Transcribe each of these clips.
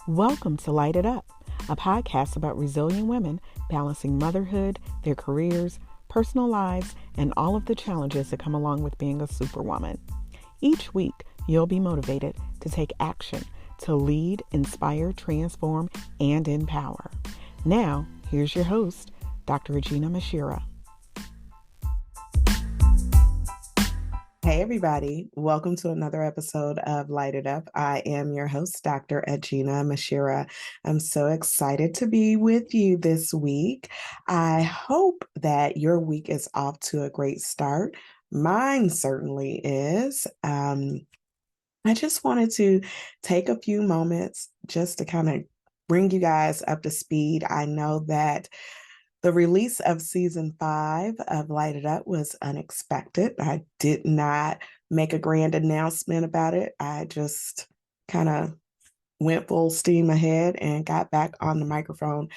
Welcome to Light It Up, a podcast about resilient women balancing motherhood, their careers, personal lives, and all of the challenges that come along with being a superwoman. Each week, you'll be motivated to take action to lead, inspire, transform, and empower. Now, here's your host, Dr. Aginah M. Hey everybody, welcome to another episode of Light It Up. I am your host, Dr. Aginah M. I'm so excited to be with you this week. I hope that your week is off to a great start. Mine certainly is. I just wanted to take a few moments just to kind of bring you guys up to speed. I know that the release of season 5 of Light It Up was unexpected. I did not make a grand announcement about it. I just kind of went full steam ahead and got back on the microphone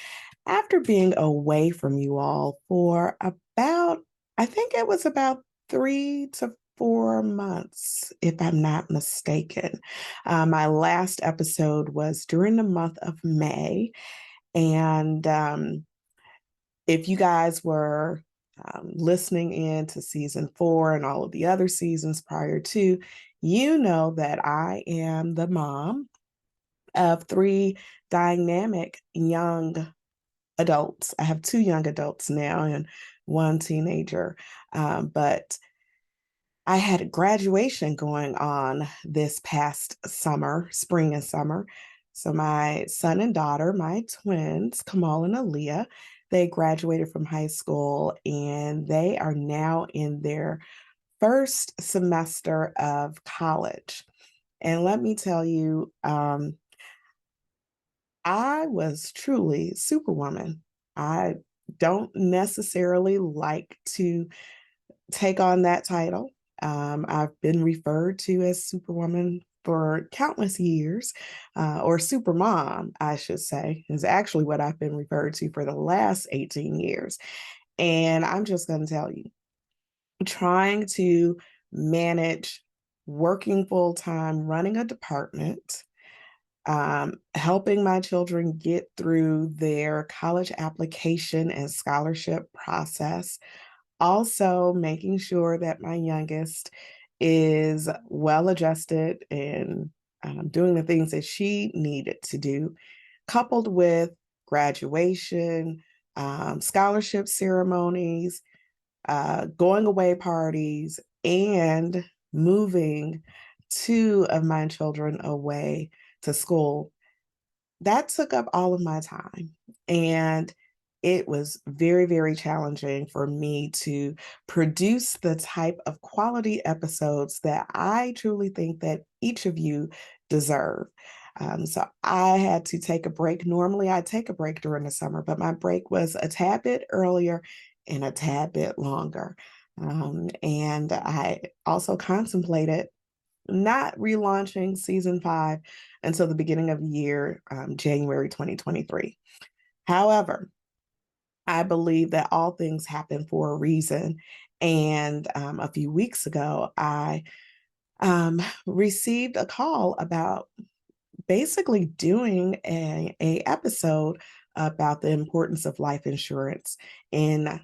after being away from you all for about, I think it was about 3 to 4 months, if I'm not mistaken. My last episode was during the month of May. And if you guys were listening in to season 4 and all of the other seasons prior to, you know that I am the mom of 3 dynamic young adults. I have 2 young adults now and 1 teenager. But I had a graduation going on this past summer, spring and summer. So my son and daughter, my twins, Kamal and Aaliyah, they graduated from high school and they are now in their first semester of college. And let me tell you, I was truly superwoman. I don't necessarily like to take on that title. I've been referred to as Superwoman for countless years, or Supermom, I should say, is actually what I've been referred to for the last 18 years. And I'm just going to tell you, trying to manage working full time, running a department, helping my children get through their college application and scholarship process, also making sure that my youngest is well adjusted and doing the things that she needed to do, coupled with graduation, scholarship ceremonies, going away parties, and moving 2 of my children away to school. That took up all of my time. And it was very, very challenging for me to produce the type of quality episodes that I truly think that each of you deserve. So I had to take a break. Normally, I take a break during the summer, but my break was a tad bit earlier and a tad bit longer. And I also contemplated not relaunching season 5 until the beginning of the year, January 2023. However, I believe that all things happen for a reason. And a few weeks ago, I received a call about basically doing a episode about the importance of life insurance in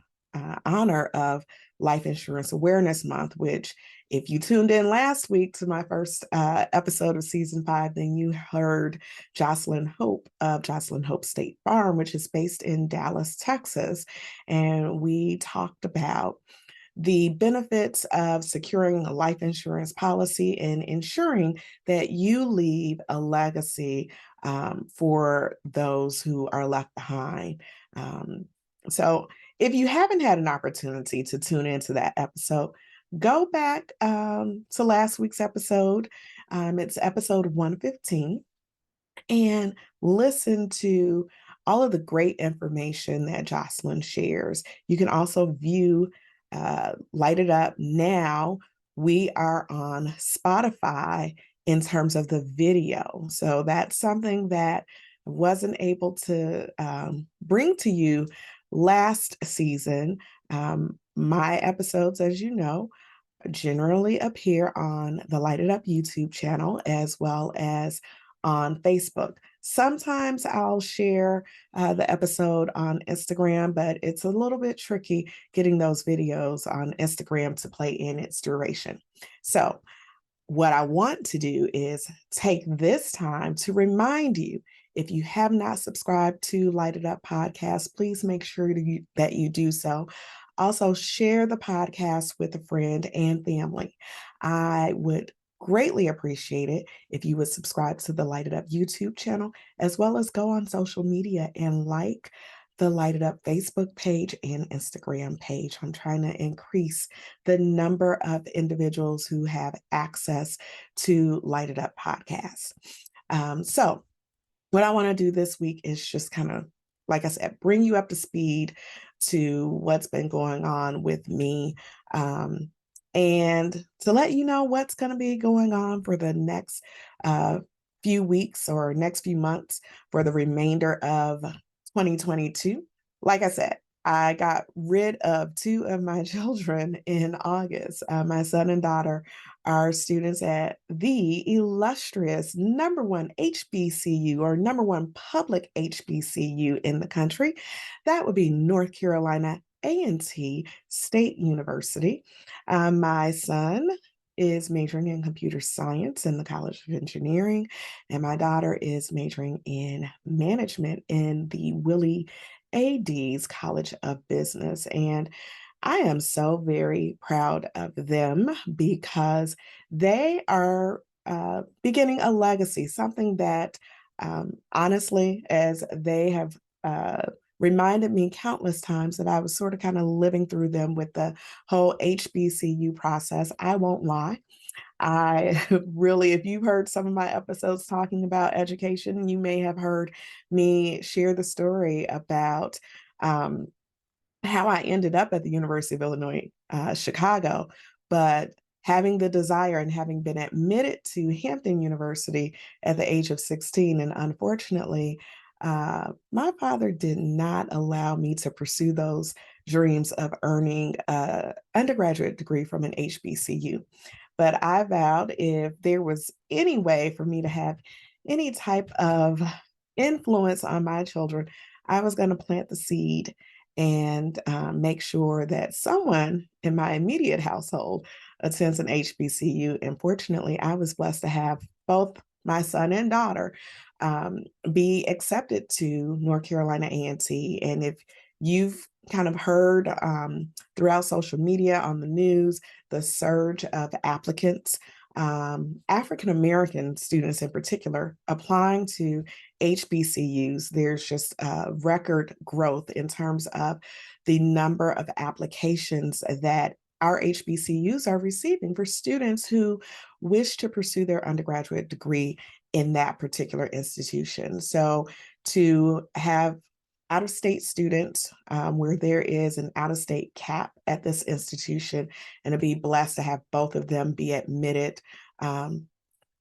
honor of Life Insurance Awareness Month, which if you tuned in last week to my first episode of season 5, then you heard Jocelyn Hope of Jocelyn Hope State Farm, which is based in Dallas, Texas. And we talked about the benefits of securing a life insurance policy and ensuring that you leave a legacy for those who are left behind. So if you haven't had an opportunity to tune into that episode, go back to last week's episode. It's episode 115, and listen to all of the great information that Jocelyn shares. You can also view Light It Up now. We are on Spotify in terms of the video. So that's something that I wasn't able to bring to you last season. My episodes, as you know, generally appear on the Light It Up YouTube channel as well as on Facebook. Sometimes I'll share the episode on Instagram, but it's a little bit tricky getting those videos on Instagram to play in its duration. So, what I want to do is take this time to remind you, if you have not subscribed to Light It Up podcast, please make sure that you do so. Also, share the podcast with a friend and family. I would greatly appreciate it if you would subscribe to the Light It Up YouTube channel, as well as go on social media and like the Light It Up Facebook page and Instagram page. I'm trying to increase the number of individuals who have access to Light It Up podcasts. So, what I want to do this week is just kind of, like I said, bring you up to speed to what's been going on with me, and to let you know what's going to be going on for the next few weeks or next few months for the remainder of 2022. Like I said, I got rid of two of my children in August. My son and daughter are students at the illustrious #1 HBCU, or #1 public HBCU in the country. That would be North Carolina A&T State University. My son is majoring in computer science in the College of Engineering, and my daughter is majoring in management in the Willie AD's College of Business. And I am so very proud of them because they are beginning a legacy, something that honestly, as they have reminded me countless times that I was sort of kind of living through them with the whole HBCU process. I won't lie. I really, if you've heard some of my episodes talking about education, you may have heard me share the story about um, how I ended up at the University of Illinois, Chicago, but having the desire and having been admitted to Hampton University at the age of 16. And unfortunately, my father did not allow me to pursue those dreams of earning an undergraduate degree from an HBCU. But I vowed if there was any way for me to have any type of influence on my children, I was going to plant the seed and make sure that someone in my immediate household attends an HBCU. And fortunately, I was blessed to have both my son and daughter be accepted to North Carolina A&T. And if you've kind of heard throughout social media, on the news, the surge of applicants, African American students in particular, applying to HBCUs, there's just record growth in terms of the number of applications that our HBCUs are receiving for students who wish to pursue their undergraduate degree in that particular institution. So to have out-of-state students, where there is an out-of-state cap at this institution, and to be blessed to have both of them be admitted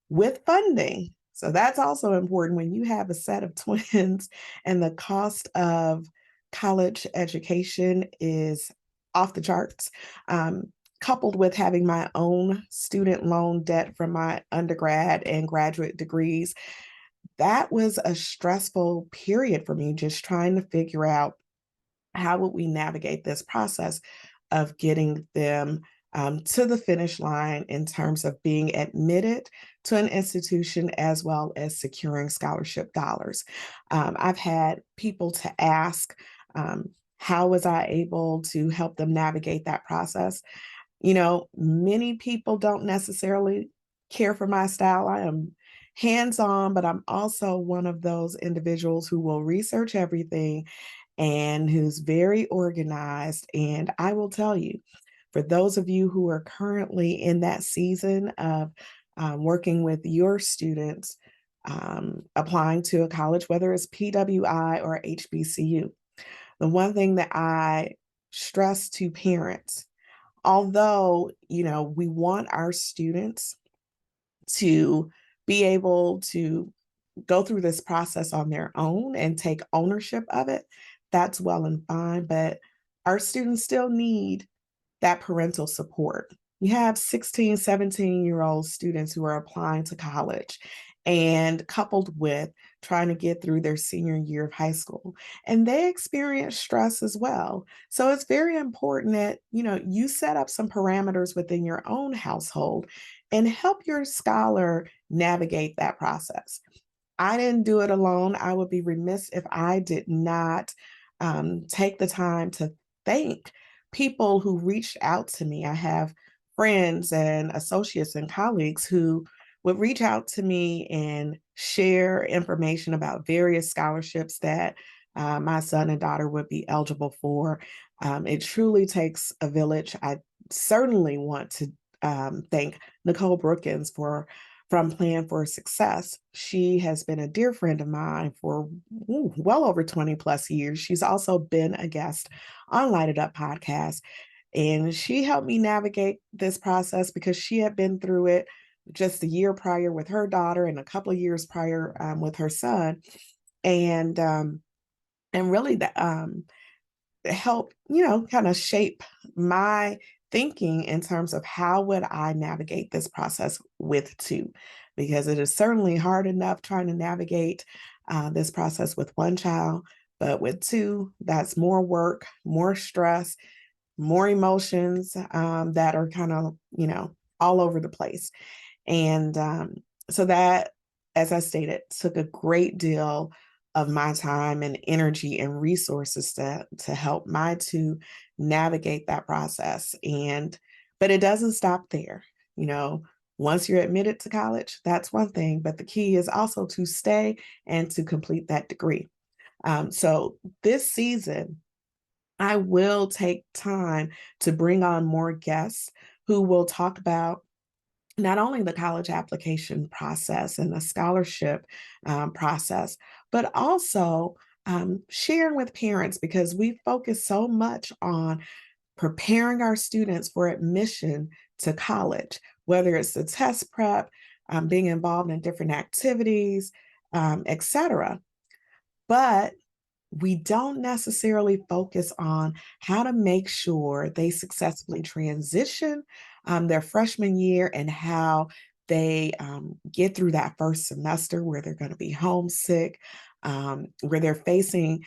with funding. So that's also important when you have a set of twins and the cost of college education is off the charts. Coupled with having my own student loan debt from my undergrad and graduate degrees, that was a stressful period for me, just trying to figure out how would we navigate this process of getting them to the finish line in terms of being admitted to an institution as well as securing scholarship dollars. I've had people to ask, how was I able to help them navigate that process? You know, many people don't necessarily care for my style. I am hands-on, but I'm also one of those individuals who will research everything and who's very organized. And I will tell you, for those of you who are currently in that season of working with your students, applying to a college, whether it's PWI or HBCU, the one thing that I stress to parents, although, you know, we want our students to be able to go through this process on their own and take ownership of it, that's well and fine. But our students still need that parental support. You have 16, 17-year-old students who are applying to college, and coupled with trying to get through their senior year of high school. And they experience stress as well. So it's very important that, you set up some parameters within your own household and help your scholar navigate that process. I didn't do it alone. I would be remiss if I did not take the time to thank people who reached out to me. I have friends and associates and colleagues who would reach out to me and share information about various scholarships that my son and daughter would be eligible for. It truly takes a village. I certainly want to thank Nicole Brookins from Plan for Success. She has been a dear friend of mine for well over 20 plus years. She's also been a guest on LITE It Up podcast. And she helped me navigate this process because she had been through it just a year prior with her daughter and a couple of years prior with her son. And really help, kind of shape my thinking in terms of how would I navigate this process with two, because it is certainly hard enough trying to navigate this process with one child, but with two, that's more work, more stress, more emotions that are kind of, all over the place. And so that, as I stated, took a great deal of my time and energy and resources to help my two navigate that process. But it doesn't stop there. Once you're admitted to college, that's one thing, but the key is also to stay and to complete that degree. So this season, I will take time to bring on more guests who will talk about not only the college application process and the scholarship process, but also sharing with parents, because we focus so much on preparing our students for admission to college, whether it's the test prep, being involved in different activities, etc. But we don't necessarily focus on how to make sure they successfully transition their freshman year and how they get through that first semester where they're going to be homesick, where they're facing,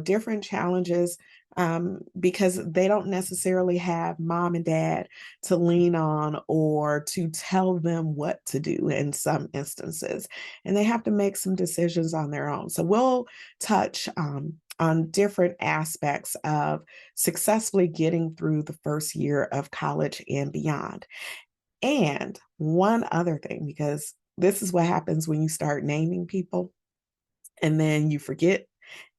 different challenges because they don't necessarily have mom and dad to lean on or to tell them what to do in some instances. And they have to make some decisions on their own. So we'll touch on different aspects of successfully getting through the first year of college and beyond. And one other thing, because this is what happens when you start naming people and then you forget.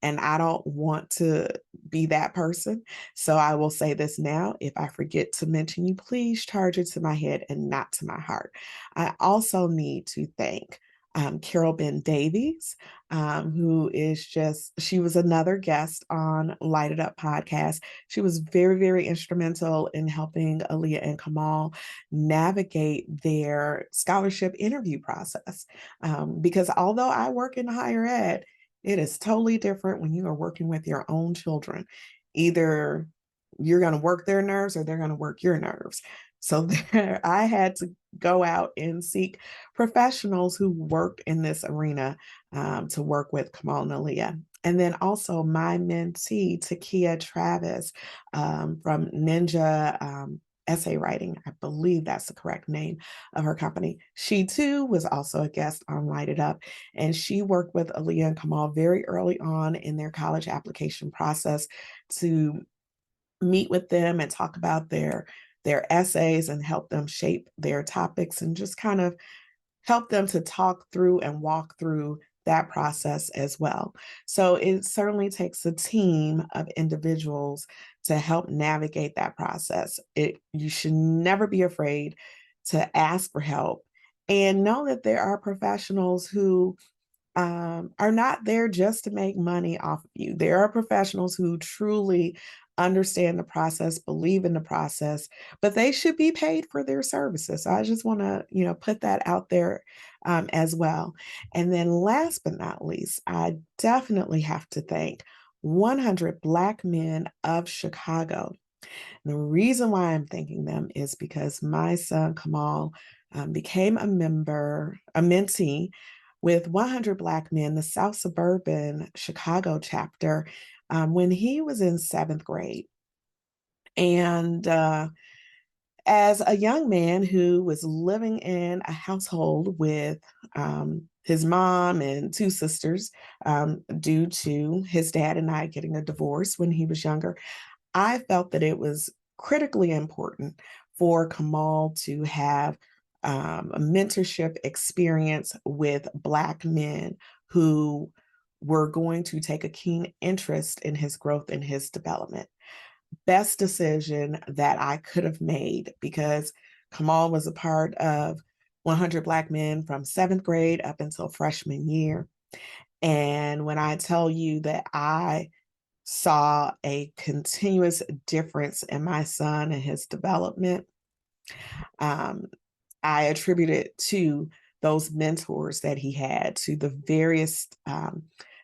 And I don't want to be that person. So I will say this now. If I forget to mention you, please charge it to my head and not to my heart. I also need to thank Carol Ben Davies, she was another guest on LITE It Up podcast. She was very, very instrumental in helping Aaliyah and Kamal navigate their scholarship interview process. Because although I work in higher ed, it is totally different when you are working with your own children. Either you're going to work their nerves or they're going to work your nerves. So I had to go out and seek professionals who work in this arena to work with Kamal and Aaliyah. And then also my mentee, Takia Travis from Ninja Essay Writing. I believe that's the correct name of her company. She too was also a guest on LITE It Up, and she worked with Aaliyah and Kamal very early on in their college application process to meet with them and talk about their essays and help them shape their topics and just kind of help them to talk through and walk through that process as well. So it certainly takes a team of individuals to help navigate that process. You should never be afraid to ask for help and know that there are professionals who are not there just to make money off of you. There are professionals who truly understand the process, believe in the process, but they should be paid for their services. So I just want to, put that out there as well. And then last but not least, I definitely have to thank 100 Black men of Chicago. The reason why I'm thanking them is because my son Kamal became a mentee with 100 Black Men, the South Suburban Chicago chapter, when he was in seventh grade. And as a young man who was living in a household with his mom and two sisters, due to his dad and I getting a divorce when he was younger, I felt that it was critically important for Kamal to have a mentorship experience with Black men who were going to take a keen interest in his growth and his development. Best decision that I could have made, because Kamal was a part of 100 Black Men from seventh grade up until freshman year. And when I tell you that I saw a continuous difference in my son and his development, um, I attribute it to those mentors that he had, to the various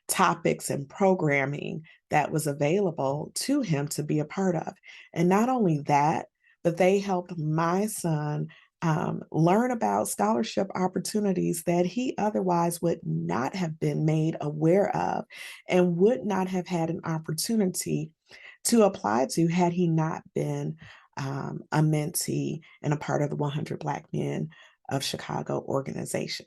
topics and programming that was available to him to be a part of. And not only that, but they helped my son learn about scholarship opportunities that he otherwise would not have been made aware of and would not have had an opportunity to apply to had he not been a mentee and a part of the 100 Black Men of Chicago organization.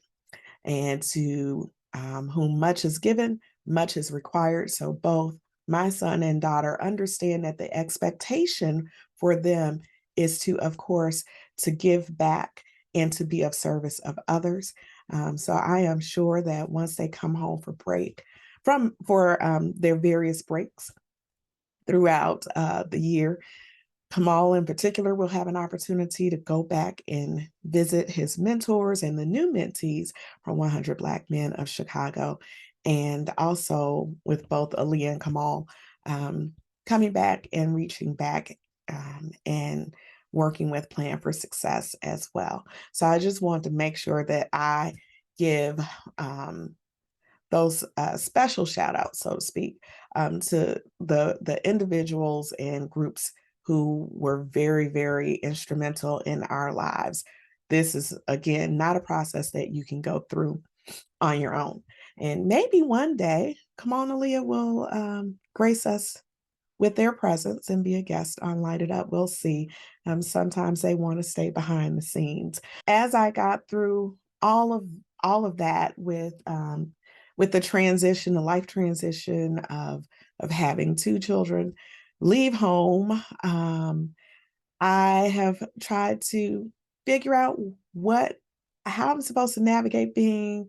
And to whom much is given, much is required. So both my son and daughter understand that the expectation for them is to, of course, to give back and to be of service of others. So I am sure that once they come home for their various breaks throughout the year, Kamal in particular will have an opportunity to go back and visit his mentors and the new mentees from 100 Black Men of Chicago. And also with both Aaliyah and Kamal coming back and reaching back and working with Plan for Success as well. So I just want to make sure that I give those special shout outs, so to speak, to the individuals and groups who were very, very instrumental in our lives. This is, again, not a process that you can go through on your own. And maybe one day, Kamal and Aaliyah will grace us with their presence and be a guest on Light It Up. We'll see. Sometimes they want to stay behind the scenes. As I got through all of that with the transition, the life transition of having two children leave home, I have tried to figure out how I'm supposed to navigate being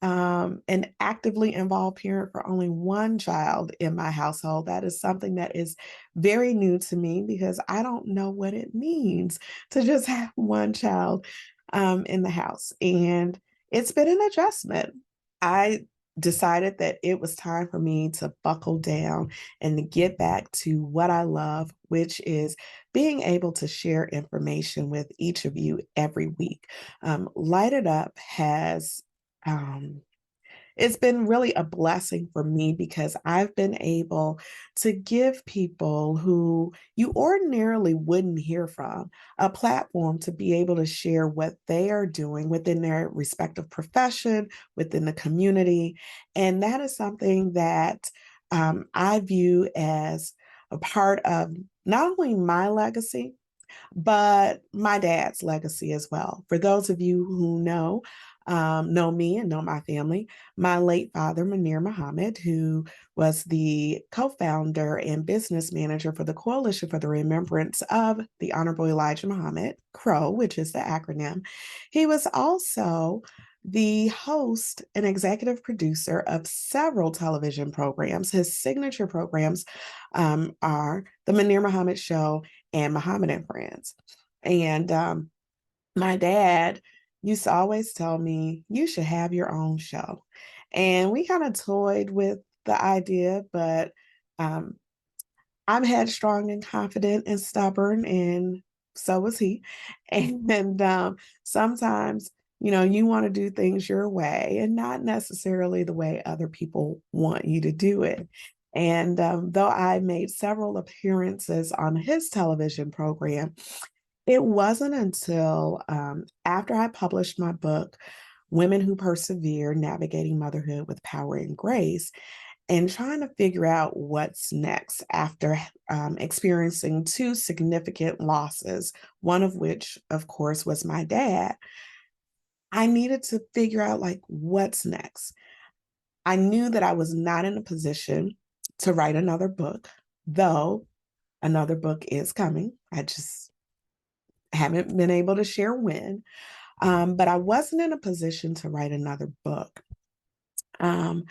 an actively involved parent for only one child in my household. That is something that is very new to me because I don't know what it means to just have one child in the house. And it's been an adjustment. I decided that it was time for me to buckle down and to get back to what I love, which is being able to share information with each of you every week. Light It Up has it's been really a blessing for me because I've been able to give people who you ordinarily wouldn't hear from a platform to be able to share what they are doing within their respective profession, within the community. And that is something that I view as a part of not only my legacy, but my dad's legacy as well. For those of you who know me and know my family, my late father, Munir Muhammad, who was the co-founder and business manager for the Coalition for the Remembrance of the Honorable Elijah Muhammad, CROW, which is the acronym. He was also the host and executive producer of several television programs. His signature programs are The Munir Muhammad Show and Muhammad and Friends. And my dad used to always tell me, you should have your own show. And we kind of toyed with the idea, but I'm headstrong and confident and stubborn, and so was he. And sometimes, you want to do things your way and not necessarily the way other people want you to do it. And though I made several appearances on his television program, it wasn't until after I published my book, Women Who Persevere, Navigating Motherhood with Power and Grace, and trying to figure out what's next after experiencing two significant losses, one of which, of course, was my dad. I needed to figure out like what's next. I knew that I was not in a position to write another book, though another book is coming. I just haven't been able to share when, but I wasn't in a position to write another book. Um,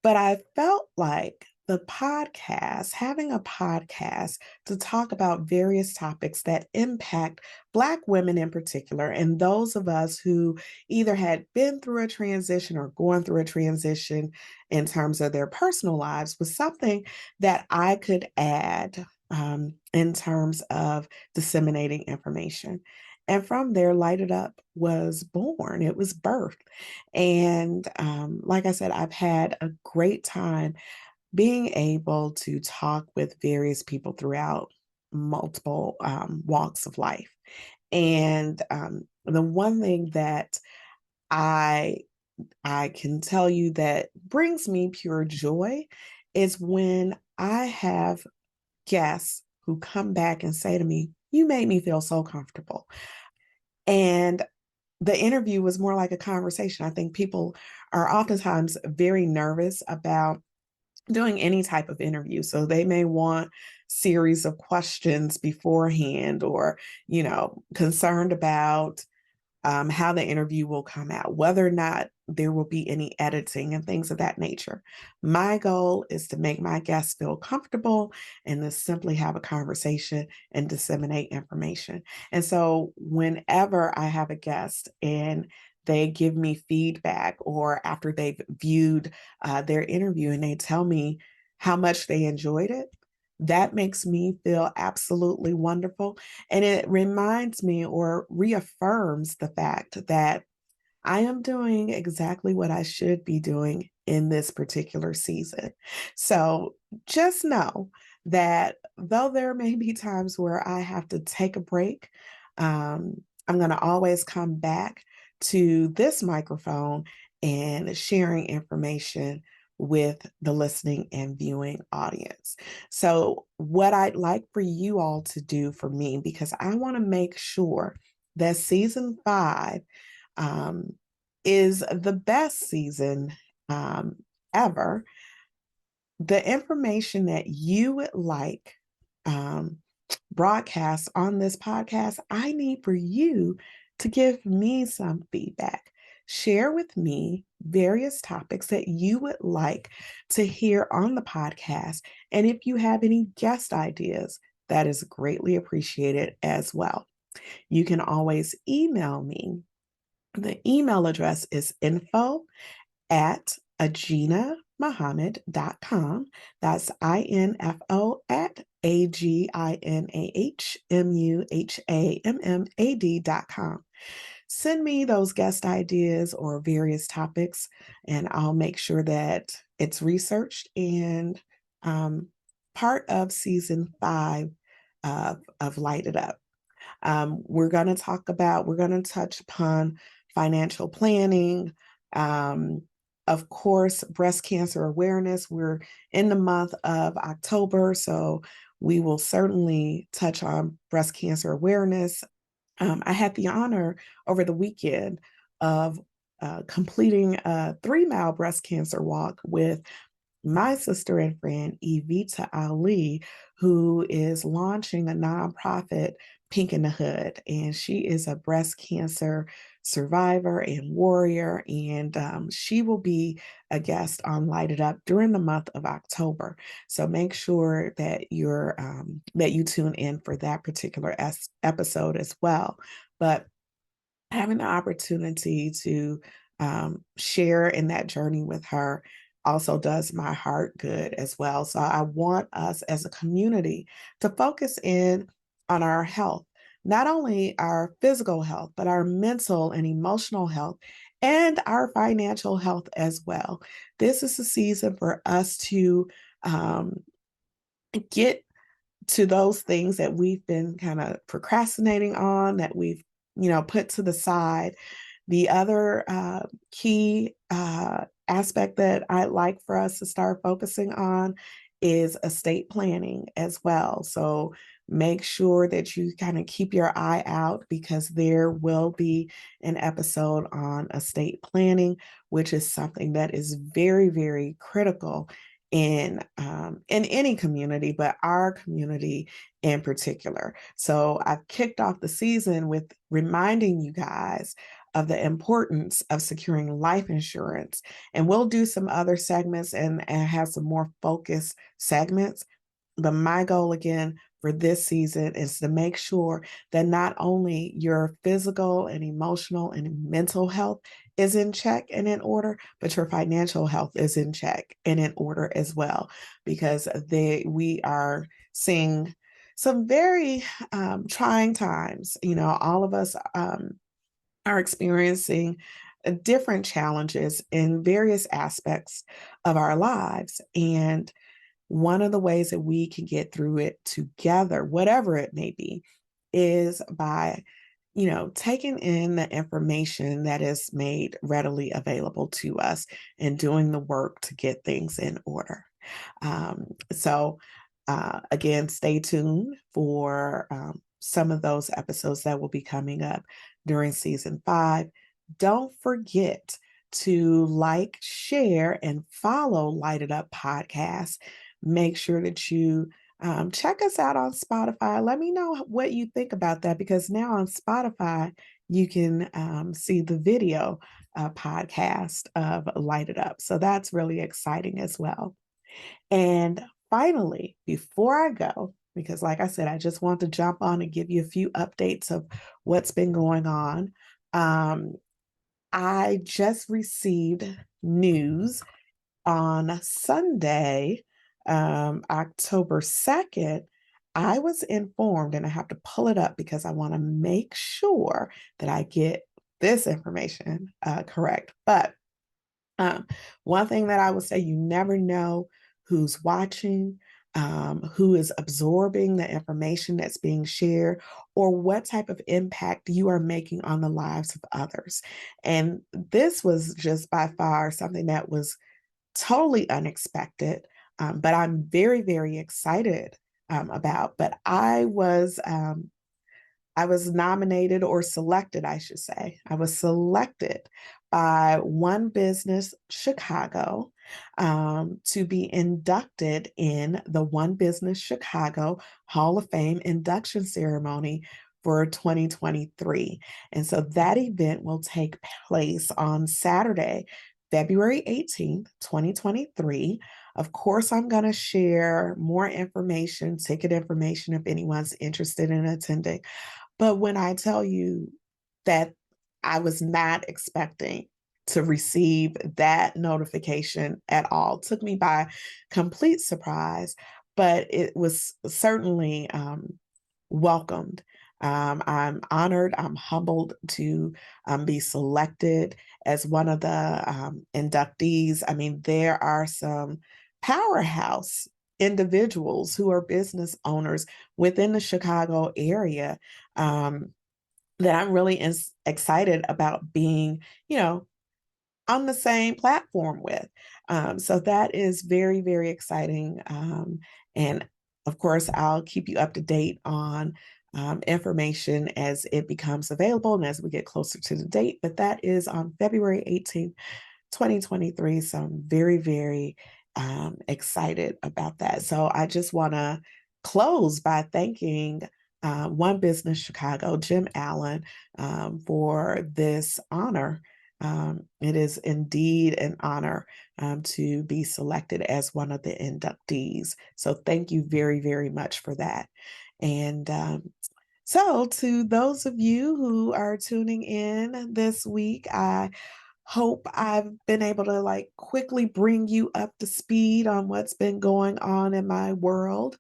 But I felt like having a podcast to talk about various topics that impact Black women in particular, and those of us who either had been through a transition or going through a transition in terms of their personal lives, was something that I could add in terms of disseminating information. And from there, LITE It Up was born, it was birthed. And like I said, I've had a great time being able to talk with various people throughout multiple walks of life. And the one thing that I I can tell you that brings me pure joy is when I have guests who come back and say to me, "You made me feel so comfortable." And the interview was more like a conversation. I think people are oftentimes very nervous about doing any type of interview. So they may want series of questions beforehand or, concerned about how the interview will come out, whether or not there will be any editing and things of that nature. My goal is to make my guests feel comfortable and to simply have a conversation and disseminate information. And so, whenever I have a guest and they give me feedback, or after they've viewed their interview and they tell me how much they enjoyed it, that makes me feel absolutely wonderful. And it reminds me or reaffirms the fact that I am doing exactly what I should be doing in this particular season. So just know that though there may be times where I have to take a break, I'm going to always come back to this microphone and sharing information with the listening and viewing audience. So, what I'd like for you all to do for me, because I want to make sure that season 5 um, is the best season um, ever. The information that you would like um, broadcast on this podcast, I need for you to give me some feedback. Share with me various topics that you would like to hear on the podcast. And if you have any guest ideas, that is greatly appreciated as well. You can always email me. The email address is info@aginahmuhammad.com. That's info at aginahmuhammad.com. Send me those guest ideas or various topics, and I'll make sure that it's researched and part of season 5 of LITE It Up. We're going to touch upon financial planning, of course, breast cancer awareness. We're in the month of October, so we will certainly touch on breast cancer awareness. I had the honor over the weekend of completing a 3-mile breast cancer walk with my sister and friend, Evita Ali, who is launching a nonprofit, Pink in the Hood. And she is a breast cancer survivor and warrior. And she will be a guest on LITE It Up during the month of October. So make sure that that you tune in for that particular episode as well. But having the opportunity to share in that journey with her also does my heart good as well. So I want us as a community to focus in on our health, not only our physical health, but our mental and emotional health and our financial health as well. This is a season for us to get to those things that we've been kind of procrastinating on, that we've put to the side, The other key aspect that I'd like for us to start focusing on is estate planning as well. So make sure that you kind of keep your eye out, because there will be an episode on estate planning, which is something that is very, very critical in any community, but our community in particular. So I've kicked off the season with reminding you guys of the importance of securing life insurance. And we'll do some other segments and have some more focused segments. But my goal again for this season is to make sure that not only your physical and emotional and mental health is in check and in order, but your financial health is in check and in order as well, because we are seeing some very trying times. All of us are experiencing different challenges in various aspects of our lives. And one of the ways that we can get through it together, whatever it may be, is by, taking in the information that is made readily available to us and doing the work to get things in order. So again, stay tuned for some of those episodes that will be coming up during season 5. Don't forget to like, share, and follow Light It Up podcast. Make sure that you check us out on Spotify. Let me know what you think about that, because now on Spotify, you can see the video podcast of Light It Up. So that's really exciting as well. And finally, before I go, because like I said, I just want to jump on and give you a few updates of what's been going on. I just received news on Sunday, October 2nd. I was informed, and I have to pull it up because I want to make sure that I get this information correct. But one thing that I would say, you never know who's watching, who is absorbing the information that's being shared, or what type of impact you are making on the lives of others. And this was just by far something that was totally unexpected, but I'm very, very excited about. But I was nominated, or selected, I should say. I was selected by One Business Chicago to be inducted in the One Business Chicago Hall of Fame induction ceremony for 2023. And so that event will take place on Saturday, February 18th, 2023. Of course, I'm going to share more information, ticket information, if anyone's interested in attending. But when I tell you that I was not expecting to receive that notification at all, it took me by complete surprise, but it was certainly welcomed. I'm honored, I'm humbled to be selected as one of the inductees. I mean, there are some powerhouse individuals who are business owners within the Chicago area that I'm really excited about being, on the same platform with. So that is very, very exciting. And of course, I'll keep you up to date on information as it becomes available and as we get closer to the date. But that is on February 18th, 2023. So I'm very, very excited about that. So I just want to close by thanking One Business Chicago, Jim Allen, for this honor. It is indeed an honor to be selected as one of the inductees. So thank you very, very much for that. And so to those of you who are tuning in this week, I hope I've been able to quickly bring you up to speed on what's been going on in my world,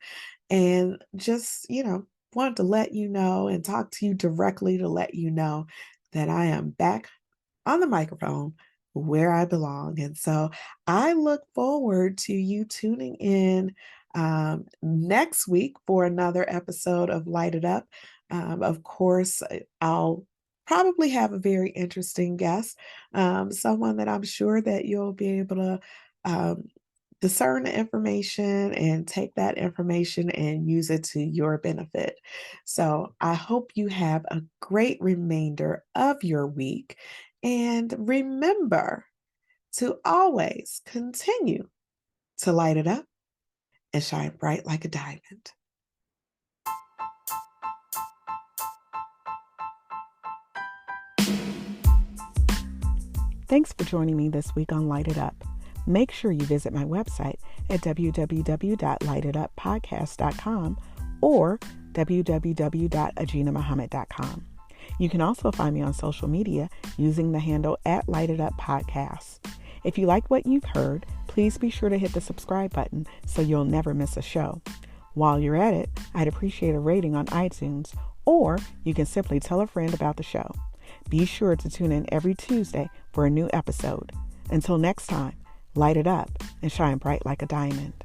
and just, want to let you know and talk to you directly to let you know that I am back on the microphone where I belong. And so I look forward to you tuning in next week for another episode of Light It Up. Of course, I'll probably have a very interesting guest, someone that I'm sure that you'll be able to um, discern the information and take that information and use it to your benefit. So I hope you have a great remainder of your week. And remember to always continue to light it up and shine bright like a diamond. Thanks for joining me this week on Light It Up. Make sure you visit my website at www.lightituppodcast.com or www.aginahmuhammad.com. You can also find me on social media using the handle at LITE It Up Podcasts. If you like what you've heard, please be sure to hit the subscribe button so you'll never miss a show. While you're at it, I'd appreciate a rating on iTunes, or you can simply tell a friend about the show. Be sure to tune in every Tuesday for a new episode. Until next time, light it up and shine bright like a diamond.